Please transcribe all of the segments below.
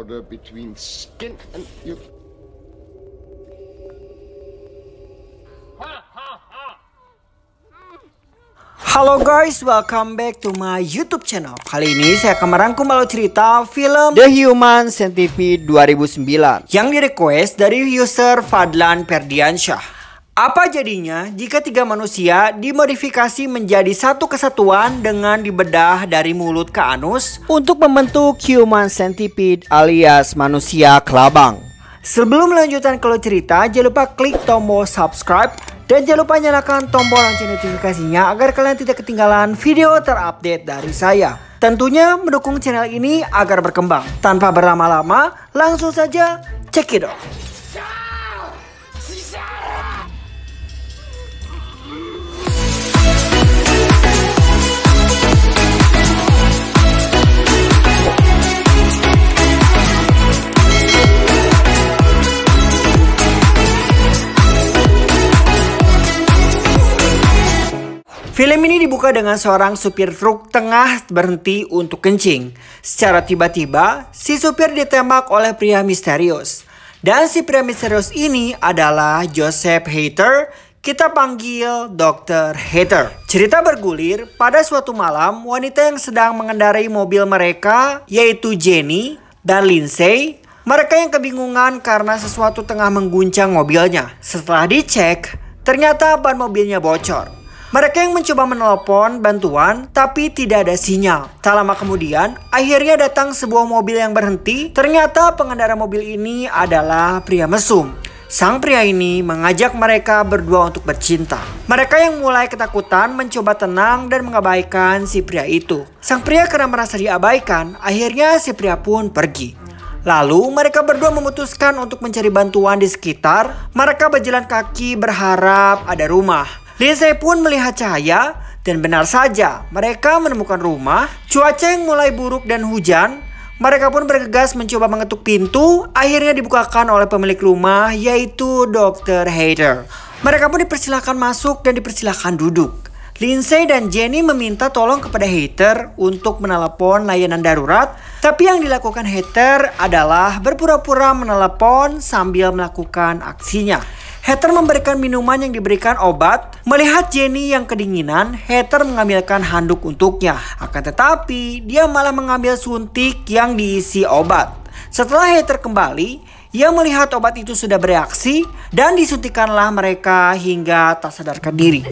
border between skin and you. Halo guys, welcome back to my YouTube channel. Kali ini saya akan merangkum alur cerita film The Human Centipede 2009 yang di-request dari user Fadlan Ferdiansyah. Apa jadinya jika 3 manusia dimodifikasi menjadi satu kesatuan dengan dibedah dari mulut ke anus untuk membentuk Human Centipede alias manusia kelabang? Sebelum melanjutkan ke alur cerita, jangan lupa klik tombol subscribe dan jangan lupa nyalakan tombol lonceng notifikasinya agar kalian tidak ketinggalan video terupdate dari saya. Tentunya mendukung channel ini agar berkembang. Tanpa berlama-lama, langsung saja check it out. Film ini dibuka dengan seorang supir truk tengah berhenti untuk kencing. Secara tiba-tiba, si supir ditembak oleh pria misterius. Dan si pria misterius ini adalah Joseph Hater, kita panggil Dr. Hater. Cerita bergulir pada suatu malam, wanita yang sedang mengendarai mobil mereka, yaitu Jenny dan Lindsay. Mereka yang kebingungan karena sesuatu tengah mengguncang mobilnya. Setelah dicek, ternyata ban mobilnya bocor. Mereka yang mencoba menelepon bantuan tapi tidak ada sinyal. Tak lama kemudian akhirnya datang sebuah mobil yang berhenti. Ternyata pengendara mobil ini adalah pria mesum. Sang pria ini mengajak mereka berdua untuk bercinta. Mereka yang mulai ketakutan mencoba tenang dan mengabaikan si pria itu. Sang pria karena merasa diabaikan, akhirnya si pria pun pergi. Lalu mereka berdua memutuskan untuk mencari bantuan di sekitar. Mereka berjalan kaki berharap ada rumah. Lindsay pun melihat cahaya dan benar saja mereka menemukan rumah. Cuaca yang mulai buruk dan hujan. Mereka pun bergegas mencoba mengetuk pintu. Akhirnya dibukakan oleh pemilik rumah yaitu Dr. Hater. Mereka pun dipersilakan masuk dan dipersilakan duduk. Lindsay dan Jenny meminta tolong kepada Hater untuk menelepon layanan darurat. Tapi yang dilakukan Hater adalah berpura-pura menelepon sambil melakukan aksinya. Hater memberikan minuman yang diberikan obat. Melihat Jenny yang kedinginan, Hater mengambilkan handuk untuknya. Akan tetapi, dia malah mengambil suntik yang diisi obat. Setelah Hater kembali, ia melihat obat itu sudah bereaksi dan disuntikanlah mereka hingga tak sadarkan diri.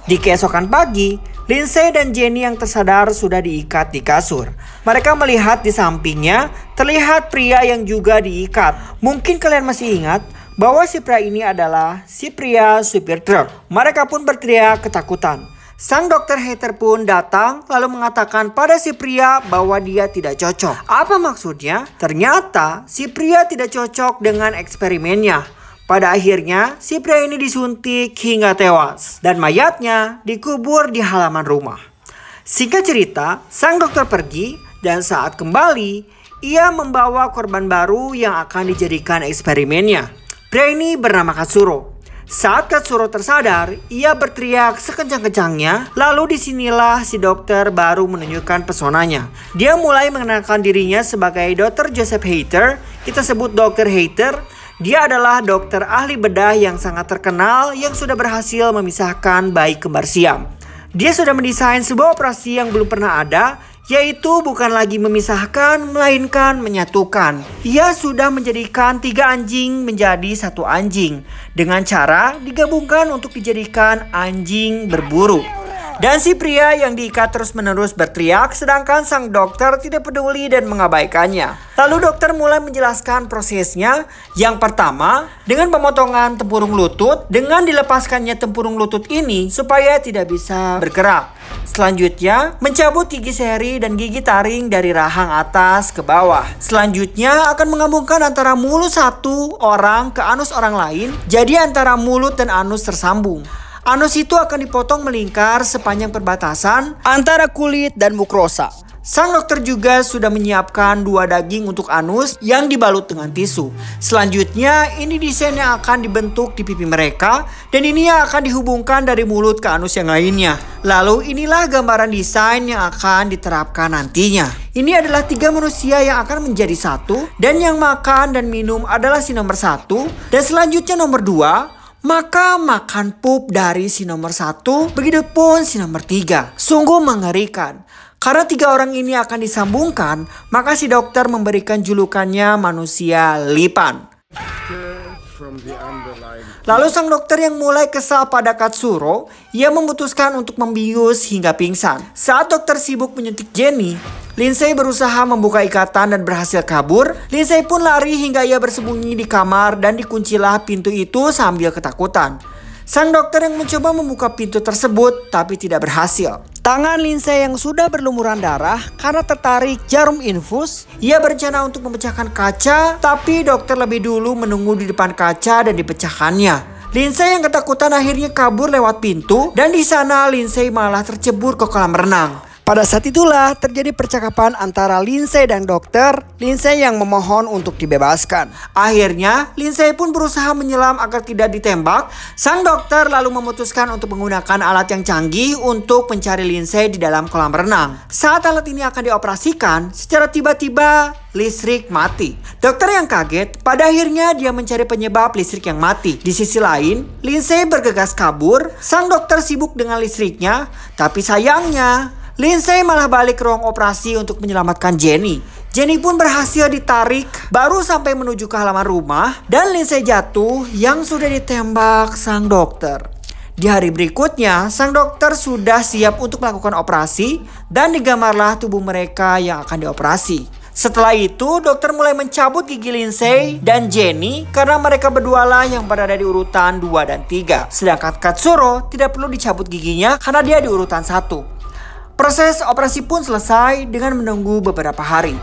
Di keesokan pagi, Lindsay dan Jenny yang tersadar sudah diikat di kasur. Mereka melihat di sampingnya terlihat pria yang juga diikat. Mungkin kalian masih ingat bahwa si pria ini adalah si pria supir truk. Mereka pun berteriak ketakutan. Sang Dr. Hater pun datang lalu mengatakan pada si pria bahwa dia tidak cocok. Apa maksudnya? Ternyata si pria tidak cocok dengan eksperimennya. Pada akhirnya, si pria ini disuntik hingga tewas dan mayatnya dikubur di halaman rumah. Singkat cerita, sang dokter pergi dan saat kembali, ia membawa korban baru yang akan dijadikan eksperimennya. Pria ini bernama Katsuro. Saat Katsuro tersadar, ia berteriak sekencang-kencangnya. Lalu disinilah si dokter baru menunjukkan pesonanya. Dia mulai mengenalkan dirinya sebagai Dr. Joseph Hater. Kita sebut Dr. Hater. Dia adalah dokter ahli bedah yang sangat terkenal yang sudah berhasil memisahkan bayi kembar siam. Dia sudah mendesain sebuah operasi yang belum pernah ada, yaitu bukan lagi memisahkan, melainkan menyatukan. Ia sudah menjadikan 3 anjing menjadi 1 anjing dengan cara digabungkan untuk dijadikan anjing berburu. Dan si pria yang diikat terus-menerus berteriak sedangkan sang dokter tidak peduli dan mengabaikannya. Lalu dokter mulai menjelaskan prosesnya. Yang pertama, dengan pemotongan tempurung lutut. Dengan dilepaskannya tempurung lutut ini supaya tidak bisa bergerak. Selanjutnya, mencabut gigi seri dan gigi taring dari rahang atas ke bawah. Selanjutnya akan menggabungkan antara mulut satu orang ke anus orang lain. Jadi antara mulut dan anus tersambung. Anus itu akan dipotong melingkar sepanjang perbatasan antara kulit dan mukrosa. Sang dokter juga sudah menyiapkan 2 daging untuk anus yang dibalut dengan tisu. Selanjutnya ini desain yang akan dibentuk di pipi mereka dan ini yang akan dihubungkan dari mulut ke anus yang lainnya. Lalu inilah gambaran desain yang akan diterapkan nantinya. Ini adalah 3 manusia yang akan menjadi satu, dan yang makan dan minum adalah si nomor 1, dan selanjutnya nomor 2, maka makan pup dari si nomor 1, begitupun si nomor 3. Sungguh mengerikan. Karena 3 orang ini akan disambungkan, maka si dokter memberikan julukannya manusia lipan. Lalu sang dokter yang mulai kesal pada Katsuro, ia memutuskan untuk membius hingga pingsan. Saat dokter sibuk menyuntik Jenny, Lindsay berusaha membuka ikatan dan berhasil kabur. Lindsay pun lari hingga ia bersembunyi di kamar dan dikuncilah pintu itu sambil ketakutan. Sang dokter yang mencoba membuka pintu tersebut tapi tidak berhasil. Tangan Lindsay yang sudah berlumuran darah karena tertarik jarum infus. Ia berencana untuk memecahkan kaca, tapi dokter lebih dulu menunggu di depan kaca dan dipecahkannya. Lindsay yang ketakutan akhirnya kabur lewat pintu, dan di sana Lindsay malah tercebur ke kolam renang. Pada saat itulah terjadi percakapan antara Lindsay dan dokter. Lindsay yang memohon untuk dibebaskan. Akhirnya Lindsay pun berusaha menyelam agar tidak ditembak. Sang dokter lalu memutuskan untuk menggunakan alat yang canggih untuk mencari Lindsay di dalam kolam renang. Saat alat ini akan dioperasikan, secara tiba-tiba listrik mati. Dokter yang kaget, pada akhirnya dia mencari penyebab listrik yang mati. Di sisi lain, Lindsay bergegas kabur. Sang dokter sibuk dengan listriknya, tapi sayangnya Lindsay malah balik ke ruang operasi untuk menyelamatkan Jenny. Jenny pun berhasil ditarik baru sampai menuju ke halaman rumah, dan Lindsay jatuh yang sudah ditembak sang dokter. Di hari berikutnya, sang dokter sudah siap untuk melakukan operasi, dan digamarlah tubuh mereka yang akan dioperasi. Setelah itu, dokter mulai mencabut gigi Lindsay dan Jenny karena mereka berdualah yang berada di urutan 2 dan 3. Sedangkan Katsuro tidak perlu dicabut giginya karena dia di urutan 1. Proses operasi pun selesai dengan menunggu beberapa hari.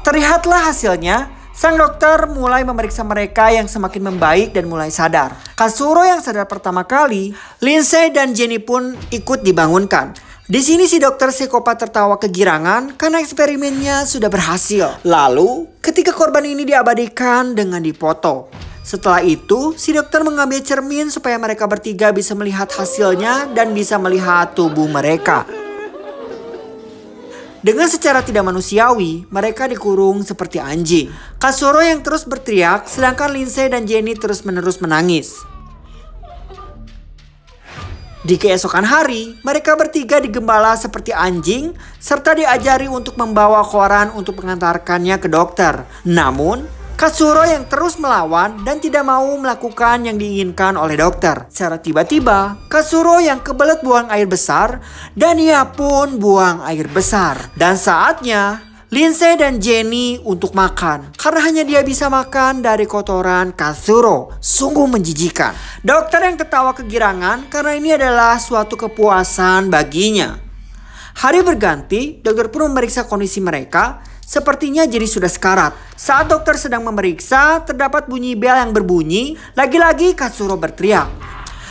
Terlihatlah hasilnya, sang dokter mulai memeriksa mereka yang semakin membaik dan mulai sadar. Katsuro yang sadar pertama kali, Lindsay dan Jenny pun ikut dibangunkan. Di sini si dokter psikopat tertawa kegirangan karena eksperimennya sudah berhasil. Lalu, ketika korban ini diabadikan dengan dipoto. Setelah itu, si dokter mengambil cermin supaya mereka bertiga bisa melihat hasilnya dan bisa melihat tubuh mereka. Dengan secara tidak manusiawi, mereka dikurung seperti anjing. Katsuro yang terus berteriak, sedangkan Lindsay dan Jenny terus-menerus menangis. Di keesokan hari, mereka bertiga digembala seperti anjing, serta diajari untuk membawa koran untuk mengantarkannya ke dokter. Namun, Katsuro yang terus melawan dan tidak mau melakukan yang diinginkan oleh dokter. Secara tiba-tiba, Katsuro yang kebelet buang air besar, dan ia pun buang air besar. Dan saatnya Lindsay dan Jenny untuk makan, karena hanya dia bisa makan dari kotoran Katsuro. Sungguh menjijikan. Dokter yang tertawa kegirangan karena ini adalah suatu kepuasan baginya. Hari berganti, dokter pun memeriksa kondisi mereka. Sepertinya Jenny sudah sekarat. Saat dokter sedang memeriksa, terdapat bunyi bel yang berbunyi. Lagi-lagi Katsuro berteriak.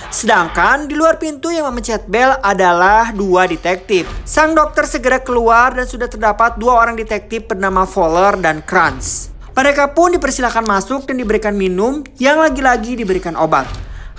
Sedangkan di luar pintu yang memencet bel adalah 2 detektif. Sang dokter segera keluar dan sudah terdapat 2 orang detektif bernama Fowler dan Krantz. Mereka pun dipersilakan masuk dan diberikan minum, yang lagi-lagi diberikan obat.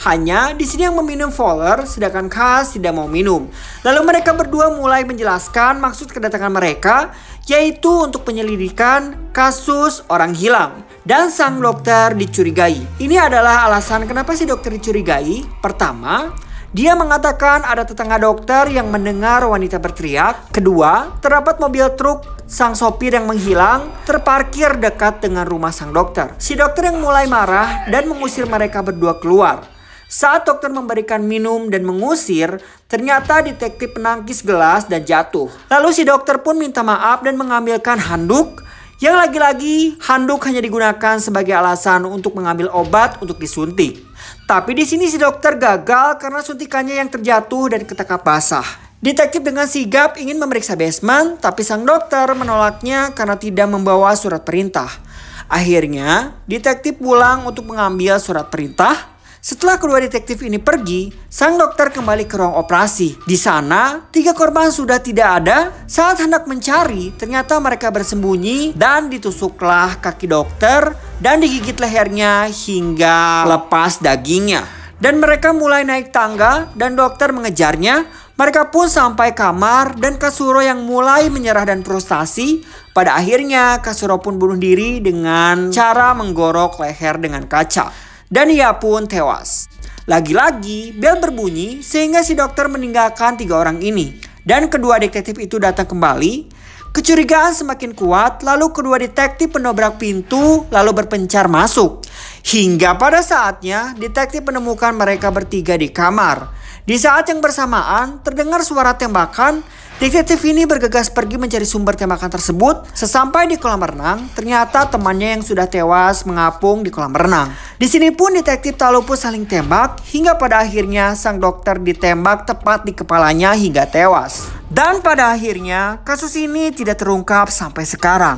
Hanya di sini yang meminum Fowler, sedangkan Cass tidak mau minum. Lalu mereka berdua mulai menjelaskan maksud kedatangan mereka, yaitu untuk penyelidikan kasus orang hilang. Dan sang dokter dicurigai. Ini adalah alasan kenapa si dokter dicurigai. Pertama, dia mengatakan ada tetangga dokter yang mendengar wanita berteriak. Kedua, terdapat mobil truk sang sopir yang menghilang terparkir dekat dengan rumah sang dokter. Si dokter yang mulai marah dan mengusir mereka berdua keluar. Saat dokter memberikan minum dan mengusir, ternyata detektif menangkis gelas dan jatuh. Lalu si dokter pun minta maaf dan mengambilkan handuk, yang lagi-lagi handuk hanya digunakan sebagai alasan untuk mengambil obat untuk disuntik. Tapi di sini si dokter gagal karena suntikannya yang terjatuh dan ketangkap basah. Detektif dengan sigap ingin memeriksa basement, tapi sang dokter menolaknya karena tidak membawa surat perintah. Akhirnya, detektif pulang untuk mengambil surat perintah. Setelah kedua detektif ini pergi, sang dokter kembali ke ruang operasi. Di sana, 3 korban sudah tidak ada. Saat hendak mencari, ternyata mereka bersembunyi dan ditusuklah kaki dokter dan digigit lehernya hingga lepas dagingnya. Dan mereka mulai naik tangga dan dokter mengejarnya. Mereka pun sampai kamar dan Kasuro yang mulai menyerah dan frustasi. Pada akhirnya Kasuro pun bunuh diri dengan cara menggorok leher dengan kaca. Dan ia pun tewas. Lagi-lagi bel berbunyi sehingga si dokter meninggalkan 3 orang ini. Dan kedua detektif itu datang kembali. Kecurigaan semakin kuat, lalu kedua detektif menobrak pintu lalu berpencar masuk. Hingga pada saatnya detektif menemukan mereka bertiga di kamar. Di saat yang bersamaan terdengar suara tembakan. Detektif ini bergegas pergi mencari sumber tembakan tersebut. Sesampai di kolam renang, ternyata temannya yang sudah tewas mengapung di kolam renang. Di sini pun detektif tak luput saling tembak hingga pada akhirnya sang dokter ditembak tepat di kepalanya hingga tewas. Dan pada akhirnya kasus ini tidak terungkap sampai sekarang.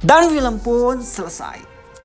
Dan film pun selesai.